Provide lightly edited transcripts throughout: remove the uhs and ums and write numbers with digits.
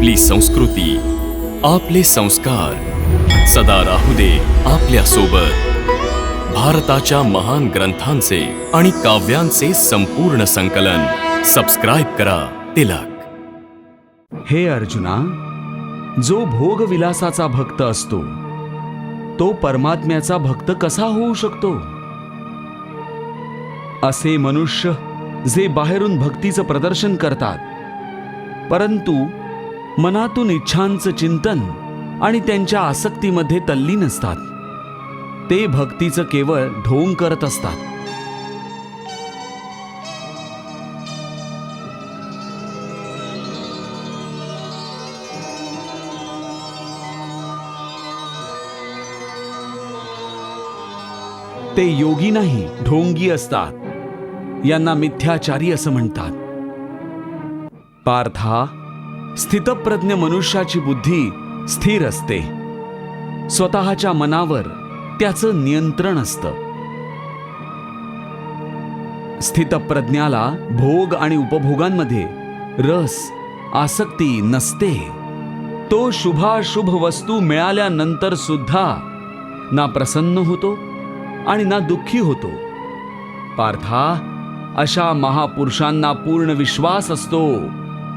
आपली संस्कृती, आपले संस्कार सदा राहू दे आपल्या सोबत. भारताच्या महान ग्रंथांचे आणि काव्यांचे संपूर्ण संकलन. सबस्क्राईब करा तिलक. हे अर्जुना, जो भोगविलासाचा भक्त असतो तो परमात्म्याचा भक्त कसा होऊ शकतो? असे मनुष्य जे बाहेरून भक्तीचं प्रदर्शन करतात, परंतु मनातून इच्छांचं चिंतन आणि त्यांच्या आसक्तीमध्ये तल्लीन असतात, ते भक्तीचं केवळ ढोंग करत असतात. ते योगी नाही, ढोंगी असतात. यांना मिथ्याचारी असं म्हणतात. पार्था, स्थितप्रज्ञ मनुष्याची बुद्धी स्थिर असते. स्वतःच्या मनावर त्याचं नियंत्रण असतं. स्थितप्रज्ञाला भोग आणि उपभोगांमध्ये रस, आसक्ती नसते. तो शुभाशुभ वस्तू मिळाल्यानंतर सुद्धा ना प्रसन्न होतो आणि ना दुःखी होतो. पार्था, अशा महापुरुषांना पूर्ण विश्वास असतो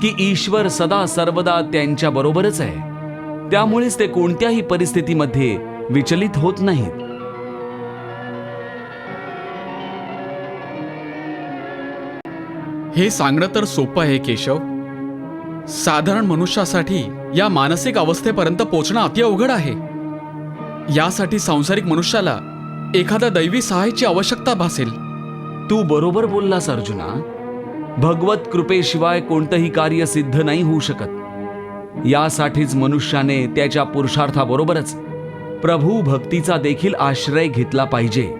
की ईश्वर सदा सर्वदा त्यांच्या बरोबरच आहे. त्यामुळेच ते कोणत्याही परिस्थितीमध्ये विचलित होत नाहीत. हे सांगणं तर सोपं आहे केशव. साधारण मनुष्यासाठी या मानसिक अवस्थेपर्यंत पोचणं अति अवघड आहे. यासाठी सांसारिक मनुष्याला एखाद्या दैवी सहाय्याची आवश्यकता भासेल. तू बरोबर बोललास अर्जुना. भगवत कृपेशिवाय कोणतंही कार्य सिद्ध नाही होऊ शकत. यासाठीच मनुष्याने त्याच्या पुरुषार्थाबरोबरच प्रभू भक्तीचा देखील आश्रय घेतला पाहिजे.